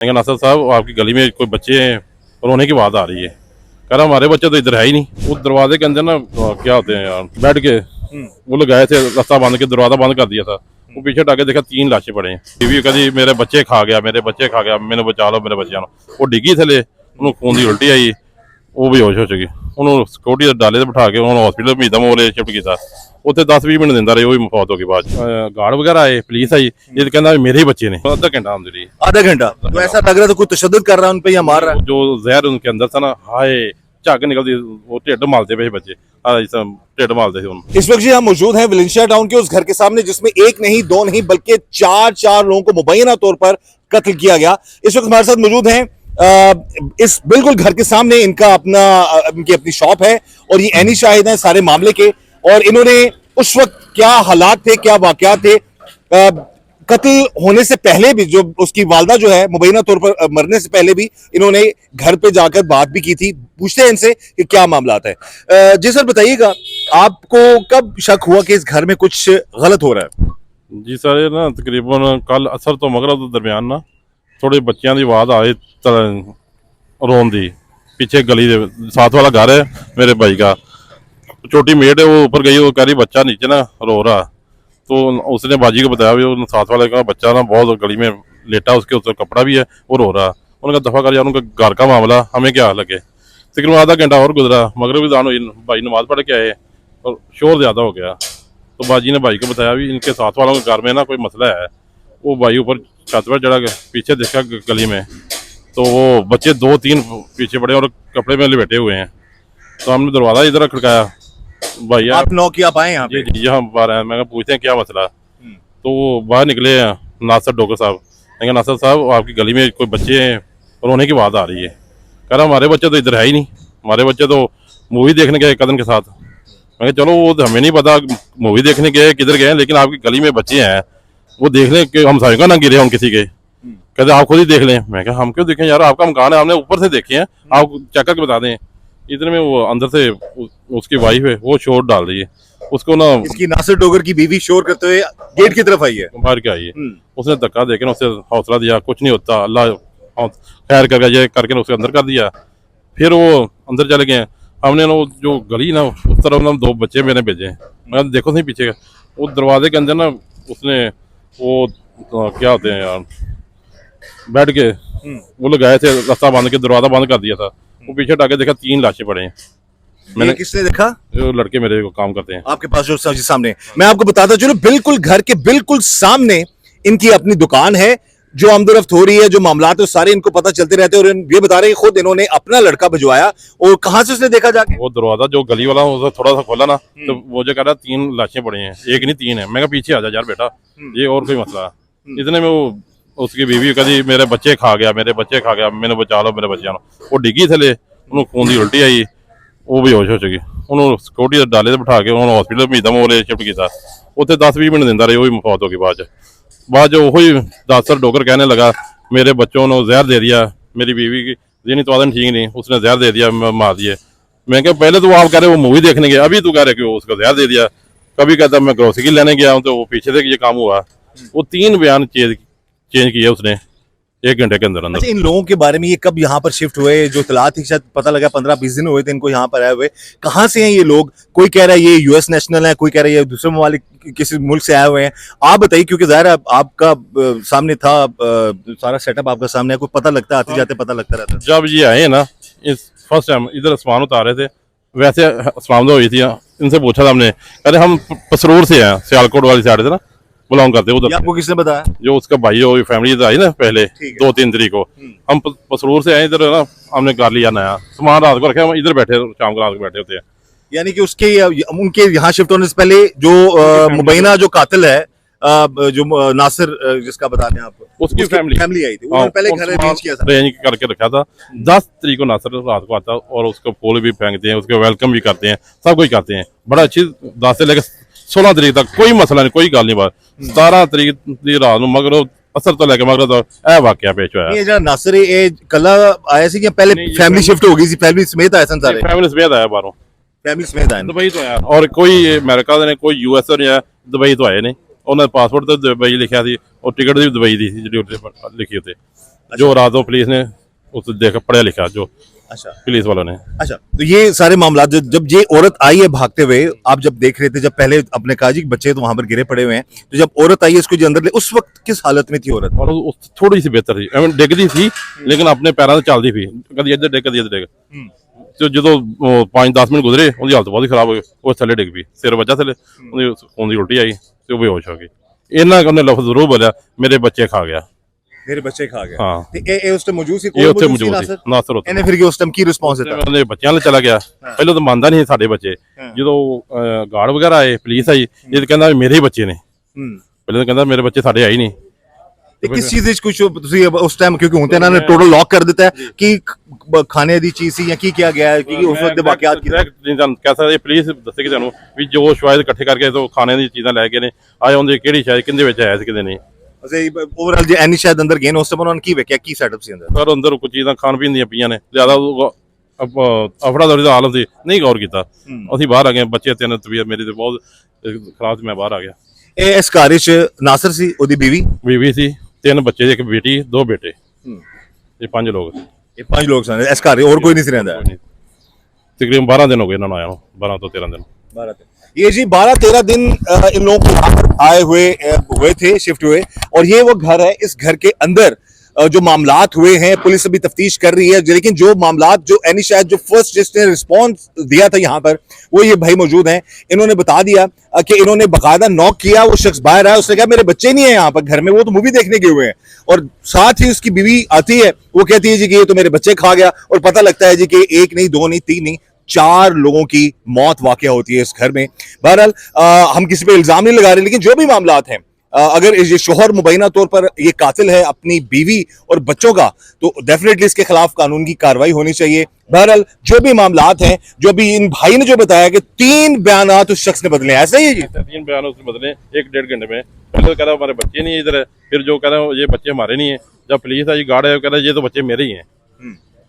नासिर साहब आपकी गली में कोई बच्चे हैं रोने की आवाज़ आ रही है। कह रहा हमारे बच्चे तो इधर है ही नहीं। वो दरवाजे के अंदर ना क्या होते हैं यार, बैठ के वो लोग गए थे, रास्ता बंद के दरवाजा बंद कर दिया था। वो पीछे टाके देखा 3 लाशें पड़े हैं। टीवी कभी मेरे बच्चे खा गया, मेरे बच्चे खा गया, मैंने बचा लो मेरे बच्चों। वो डिग्गी थले, उन्होंने खून की उल्टी आई, वो बेहोश हो चुकी। उन्होंने सिक्योरिटी डाले से बिठा के उन्होंने हॉस्पिटल में दम होरे शिफ्ट किया। उत्थे 10-20 मिनट दिंदा रहे, वही मौत हो गई। बाद गार्ड वगैरह आए, पुलिस आई, ये कहना मेरे ही बच्चे ने। आधा घंटा अंदर ही, आधा घंटा। तो ऐसा लग रहा था कोई तशद्दुद कर रहा है उन पे या मार रहा है। जो जहर उनके अंदर था ना, हाय झाग निकलती, वो ढिड मालते पे बच्चे, ढिड मालते थे उन। इस वक्त जी हम मौजूद हैं वलेंशिया टाउन के उस घर के सामने जिसमें एक नहीं दो नहीं बल्कि चार लोगों को मुबैना तौर पर कत्ल किया गया। इस वक्त हमारे साथ मौजूद हैं इस बिल्कुल घर के सामने इनका इनकी अपनी शॉप है और ये ऐनी शाहिद हैं सारे मामले के। और इन्होंने उस वक्त क्या हालात थे, क्या वाकयात थे, कत्ल होने से पहले भी, जो उसकी वालदा जो है मुबैना तौर पर मरने से पहले भी इन्होंने घर पे जाकर बात भी की थी। पूछते हैं इनसे कि क्या मामला है। जी सर बताइएगा, आपको कब शक हुआ कि इस घर में कुछ गलत हो रहा है। जी सर, ये ना तकरीबन कल असर तो मगरब के दरमियान ना थोड़े बच्चों की आवाज़ आए रोन दी। पीछे गली साथ वाला घर है मेरे भाई का, छोटी मेट है, वो ऊपर गई, वो कह रही बच्चा नीचे ना रो रहा। तो उसने बाजी को बताया भी वो साथ वाले का बच्चा ना बहुत गली में लेटा, उसके ऊपर कपड़ा भी है, वो रो रहा। उन्होंने कहा दफा कर यार, उनका घर का मामला हमें क्या लगे। तकरीबन आधा घंटा और गुजरा, मगरब की अज़ान हुई, भाई नमाज पढ़ के आए और शोर ज़्यादा हो गया। तो बाजी ने भाई को बताया भी इनके साथ वालों के घर में ना कोई मसला है। वो भाई ऊपर छत पर चढ़ा गया, पीछे देखा गली में तो वो बच्चे 2-3 पीछे पड़े और कपड़े में लिपटे हुए हैं। तो हमने दरवाज़ा इधर खड़काया, भैया आप नौ की आप आए यहाँ पे। जी यहाँ बाहर आए। मैं पूछते हैं क्या मसला। तो वो बाहर निकले हैं नासिर डोगर साहब। मैं नासिर साहब आपकी गली में कोई बच्चे हैं रोने की आवाज़ आ रही है। कह रहा हमारे बच्चे तो इधर है ही नहीं, हमारे बच्चे तो मूवी देखने गए कदन के साथ। मैं चलो वो तो हमें नहीं पता मूवी देखने गए किधर गए, लेकिन आपकी गली में बच्चे हैं, वो देख लें कि हम सारे ना गिरे हम किसी के। कहते आप खुद ही देख लें। मैं कहा हम क्यों देखें यार, आपका मकान है, हमने ऊपर से देखे हैं, आप चेक करके बता दें। इतने में वो अंदर से उसकी वाइफ है, वो शोर डाल रही है उसको ना। इसकी नासिर डोगर की बीवी शोर करते हुए गेट की तरफ आई है, बाहर क्या आई है। उसने धक्का देकर ना उसे हौसला दिया, कुछ नहीं होता, अल्लाह खैर करके ये करके ना उसे अंदर कर दिया। फिर वो अंदर चले गए। हमने ना जो गली ना उस तरफ ना 2 बच्चे मैंने भेजे। मैं देखो सही पीछे वो दरवाजे के अंदर ना उसने वो क्या होते हैं यार, बैठ के वो लोग गए थे, रास्ता बंद के दरवाजा बंद कर दिया था। वो पीछे टाके देखा 3 लाशें पड़े हैं। मैंने किसने देखा। जो लड़के मेरे को काम करते हैं आपके पास जो सामने, मैं आपको बताता चलो बिल्कुल घर के बिल्कुल सामने इनकी अपनी दुकान है। जो आमदोरफ्त हो रही है, जो मामला है, सारे इनको पता चलते रहते हैं। और ये बता रहे हैं खुद इन्होंने अपना लड़का भिजवाया। और कहां से उसने देखा जाके, वो दरवाजा जो गली वाला उसे थोड़ा सा खोला ना, तो वो जो कह रहा 3 लाशें पड़ी हैं, एक नहीं 3 है। मैं कहा पीछे आ जा यार बेटा, ये और कोई मसला है। इतने में वो उसकी बीवी कभी मेरे बच्चे खा गया, मेरे बच्चे खा गया, मैंने बचा लो मेरे बच्चों। वो डिग्गी थले, उन्होंने खून की उल्टी आई, वो बेहोश हो चुकी। उन्होंने सिक्योरिटी डाले से बिठा के उन्होंने हॉस्पिटल में दम होरे शिफ्ट किया। उत्थे 10-20 मिनट दिंदा रहे, वही मौत हो गई। बाद जो वही नासिर डोगर कहने लगा मेरे बच्चों ने जहर दे दिया, मेरी बीवी की जहनी तवाज़ुन ठीक नहीं, उसने जहर दे दिया, मार दिए। मैं क्या पहले तो वो आप कह रहे वो मूवी देखने गया, अभी तू कह रहे कि वो उसको जहर दे दिया। कभी कहता मैं ग्रोसरी लेने गया हूँ, तो वो पीछे से ये काम हुआ। वो 3 बयान चेंज किए उसने 1 घंटे के अंदर अंदर। अच्छा, इन लोगों के बारे में ये कब यहाँ पर शिफ्ट हुए, जो इत्तलात थी शायद पता लगा 15-20 दिन हुए थे इनको यहाँ पर आए हुए। कहाँ से हैं ये लोग, कोई कह रहा है ये यूएस नेशनल है, कोई कह रहा है ये दूसरे ममालिक किसी मुल्क से आए हुए हैं। आप बताइए, क्योंकि जाहिर है आपका सामने था, सारा सेटअप आपका सामने है, कोई पता लगता है, आते जाते पता लगता रहता है। जब ये आए ना, इस फर्स्ट टाइम इधर आसमान उतारे थे, वैसे आसमान हुई थी, इनसे पूछा था हमने, अरे हम पसरूर से हैं, सियालकोट वाली साइड से ना बिलोंग करते उधर। आपको किसने बताया। जो उसका भाई हो फैमिली आई ना पहले 2-3 तरीक को, हम पसरूर से आए इधर ना, हमने कर लिया नया सामान, रात को रखे, हम इधर बैठे, शाम को रात को बैठे होते हैं। यानी कि उसके उनके यहाँ शिफ्ट होने से पहले जो मुबैना जो कातिल है, जो नासिर जिसका बता रहे हैं आप, उसकी फैमिली आई थी, उन्होंने पहले घर अरेंज किया था, अरेंज करके रखा था। 10 तरीक को नासिर रात को आता और उसको फूल भी फेंकते हैं, उसके वेलकम भी करते हैं, सब कुछ करते हैं बड़ा अच्छी। 10 से लेकर 16 तरीक तक कोई मसला नहीं, कोई गल नहीं। बात 17 तरीक की रात मगर असर तो लेके मगर तो यह वाकया पेश होया। ये जो नासिर ये कला आया सी या पहले फैमिली शिफ्ट हो गई सी, फैमिली समेत आए सन सारे, फैमिली समेत आया बाहरों, फैमिली समेत आए दुबई तो आया। और कोई अमेरिका ने, कोई यूएस ने आया, दुबई तो आए नहीं। उन्होंने पासपोर्ट तो दुबई लिखा थी और टिकट भी दुबई की जी लिखी होते। जो रात को पुलिस ने उस देखा पढ़ा लिखा जो अच्छा पुलिस वालों ने। अच्छा, तो ये सारे मामला जब ये औरत आई है भागते हुए, आप जब देख रहे थे, जब पहले अपने कहा जी कि बच्चे तो वहां पर गिरे पड़े हुए हैं, तो जब औरत आई है इसको जो अंदर ले, उस वक्त किस हालत में थी औरत? और थोड़ी सी बेहतर थी, एवं डिगदी थी लेकिन अपने पैरों से चलती थी, कभी इधर डिग कभी इधर डिग। तो जो 5-10 मिनट गुजरे ਉਹਦੀ ਹਾਲਤ ਬਹੁਤ ਹੀ ਖਰਾਬ ਹੋ ਗਈ, ਉਹ ਥੱਲੇ ਡਿੱਗ ਪਈ, ਸਿਰ ਵੱਜਾ ਥੱਲੇ, ਉਹਦੀ ਖੂਨ ਦੀ ਉਲਟੀ ਆਈ ਤੇ ਉਹ ਬੇਹੋਸ਼ ਹੋ ਗਈ। ਇਹਨਾਂ ਉਹਨੇ ਲਫ਼ਜ਼ ਜ਼ਰੂਰ ਬੋਲਿਆ ਮੇਰੇ ਬੱਚੇ ਖਾ ਗਿਆ। मेरे बच्चे खा गया। हाँ। तो ये उस टाइम मौजूद थी, ਇਹ ਉੱਥੇ ਮੌਜੂਦ ਸੀ ਨਾਸਰ ਉੱਥੇ। ਇਹਨੇ ਫਿਰ ਕੀ ਉਸ ਟਾਈਮ ਕੀ ਰਿਸਪੌਂਸ ਦਿੱਤਾ? ਉਹਦੇ ਬੱਚਿਆਂ ਨਾਲ ਚਲਾ ਗਿਆ, ਪਹਿਲਾਂ ਤਾਂ ਮੰਨਦਾ ਨਹੀਂ ਸੀ ਸਾਡੇ ਬੱਚੇ, ਜਦੋਂ ਗਾਰਡ ਵਗੈਰਾ ਆਏ ਪੁਲਿਸ ਆਈ ਇਹ ਤਾਂ ਕਹਿੰਦਾ ਮੇਰੇ ਹੀ ਬੱਚੇ ਨੇ, ਪਹਿਲਾਂ ਤਾਂ ਕਹਿੰਦਾ ਮੇਰੇ ਬੱਚੇ ਸਾਡੇ ਆਏ ਨਹੀਂ। ਤੇ ਕਿਸ ਚੀਜ਼ ਵਿੱਚ ਕੁਝ ਤੁਸੀਂ ਉਸ ਟਾਈਮ, ਕਿਉਂਕਿ ਹੁਣ ਤੇ ਇਹਨਾਂ ਨੇ ਟੋਟਲ ਲੌਕ ਕਰ ਦਿੱਤਾ ਹੈ ਕਿ ਖਾਣੇ ਦੀ ਚੀਜ਼ ਸੀ ਜਾਂ ਕੀ ਕਿਹਾ ਗਿਆ ਹੈ, ਕਿ ਉਸ ਵਕਤ ਦੇ ਵਾਕਿਆਤ ਕੀ ਨਹੀਂ ਤੁਹਾਨੂੰ ਕਹਿ ਸਕਦੇ, ਪੁਲਿਸ ਦੱਸੇਗੀ ਤੁਹਾਨੂੰ ਵੀ ਜੋ ਸ਼ਾਇਦ ਇਕੱਠੇ ਕਰਕੇ ਤੋਂ ਖਾਣੇ ਦੀ ਚੀਜ਼ਾਂ ਲੈ ਗਏ ਨੇ, ਆਏ ਹੁੰਦੇ ਕਿਹੜੀ ਸ਼ਾਇਦ ਕਿੰਦੇ ਵਿੱਚ ਆਇਆ ਸੀ ਕਿਤੇ ਨਹੀਂ। ਅਸੀਂ ਓਵਰਆਲ ਜੇ ਐਨੀ ਸ਼ਾਇਦ ਅੰਦਰ ਗਏ ਨੇ ਉਸ ਟਾਈਮ ਉਹਨਾਂ ਨੇ ਕੀ ਵੇਖਿਆ, ਕੀ ਸੈਟਅਪ ਸੀ ਅੰਦਰ? ਪਰ ਅੰਦਰ ਕੁਝ ਚੀਜ਼ਾਂ ਖਾਣ ਪੀਣ ਦੀਆਂ ਪਈਆਂ ਨੇ, ਜ਼ਿਆਦਾ ਅਫੜਾ ਦਫੜੀ ਦਾ ਹਾਲਤ ਸੀ, ਨਹੀਂ ਗੌਰ ਕੀਤਾ। ਅਸੀਂ ਬਾਹਰ ਆ ਗਏ, ਬੱਚੇ ਤਿੰਨ, ਤਬੀਅਤ ਮੇਰੀ ਤੇ ਬਹੁਤ ਖਰਾਬ ਸੀ, ਮੈਂ ਬਾਹਰ ਆ ਗਿਆ। ਇਹ ਇਸ ਘਰ ਵਿੱਚ ਨਾਸਰ ਸੀ, ਉਹਦੀ ਬੀਵੀ ਸੀ, 3 ਬੱਚੇ, ਇੱਕ ਬੇਟੀ 2 ਬੇਟੇ, ਇਹ 5 ਲੋਕ। ਇਹ 5 ਲੋਕ ਸਨ ਇਸ ਘਰ, ਹੋਰ ਕੋਈ ਨਹੀਂ ਸੀ ਰਹਿੰਦਾ? तकरीबन 12 दिन हो गए इन्होंने आया हूँ, 12 तो 13 दिन। 12 दिन। ये जी 12-13 दिन इन लोगों को यहाँ पर आए हुए थे, शिफ्ट हुए, और ये वो घर है। इस घर के अंदर जो मामलात हुए हैं, पुलिस अभी तफ्तीश कर रही है, लेकिन जो मामलात जो एनी शायद जो फर्स्ट जिसने रिस्पॉन्स दिया था यहाँ पर, वो ये भाई मौजूद हैं। इन्होंने बता दिया कि इन्होंने बाकायदा नॉक किया, वो शख्स बाहर आया, उसने कहा मेरे बच्चे नहीं है यहाँ पर घर में, वो तो मूवी देखने गए हुए हैं। और साथ ही उसकी बीवी आती है, वो कहती है जी कि ये तो मेरे बच्चे खा गया, और पता लगता है जी कि 1 नहीं, 2 नहीं, 3 नहीं, 4 लोगों की मौत वाकया होती है इस घर में। बहरहाल हम किसी पे इल्जाम नहीं लगा रहे, लेकिन जो भी मामलात हैं, अगर ये शोहर मुबैना तौर पर ये कातिल है अपनी बीवी और बच्चों का, तो डेफिनेटली इसके खिलाफ कानून की कार्रवाई होनी चाहिए। बहरहाल जो भी मामलात हैं, जो भी इन भाई ने जो बताया कि 3 बयानात उस शख्स ने बदले, ऐसा ही है जी? 3 बयान उसने बदले 1-1.5 घंटे में। पहले तो कह रहा हमारे बच्चे नहीं है इधर, फिर जो कह रहा है ये बच्चे हमारे नहीं है, जब पुलिस आई गार्ड है कह रहा है ये तो बच्चे मेरे ही हैं।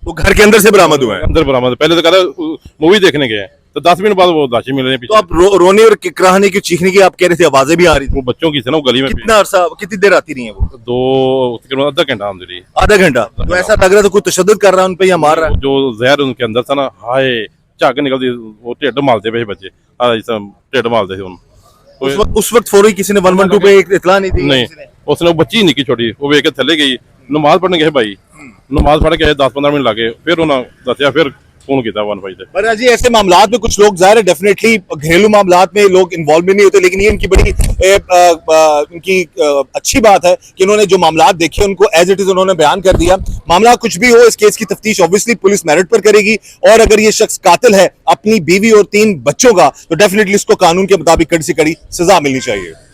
तो घर के अंदर से बरामद हुआ है? अंदर बरामद। पहले तो कह रहा मूवी देखने गए, तो 10 मिनट बाद वो लाशें मिल रही हैं। तो आप रोने और किकराहने की, चीखने की आप कह रहे थे, आवाजें भी आ रही थी? वो बच्चों की थी ना, वो गली में। कितना अरसा, कितनी देर आती रही है वो? 2 आधा घंटा आंदी रही। आधा घंटा? तो ऐसा लग रहा था कोई तशद्दुद कर रहा है उन पे या मार रहा है? जो जहर उनके अंदर था ना, हाय झाग निकलती, वो ढिड मालते पे बच्चे, ढिड मालते थे उन। उस वक्त फौरी किसी ने 112 पे इतला नहीं दी? नहीं, उसने वो बच्ची निकी छोटी, वो वेख के थले गई, नमाज पढ़ने गए भाई, नमाज पढ़ के 10-15 मिनट लगे, फिर उन्होंने दसिया, फिर फोन किया 1 बजे। पर जी ऐसे मामलात में कुछ लोग ज़ाहिर है डेफिनेटली घरेलू मामलात में लोग इन्वॉल्व भी नहीं होते, लेकिन ये इनकी बड़ी इनकी अच्छी बात है कि इन्होंने जो मामलात देखे उनको एज इट इज उन्होंने बयान कर दिया। मामला कुछ भी हो, इस केस की तफ्तीश ऑब्वियसली पुलिस मेरिट पर करेगी, और अगर ये शख्स कातिल है अपनी बीवी और 3 बच्चों का, तो डेफिनेटली इसको कानून के मुताबिक कड़ी से कड़ी सजा मिलनी चाहिए।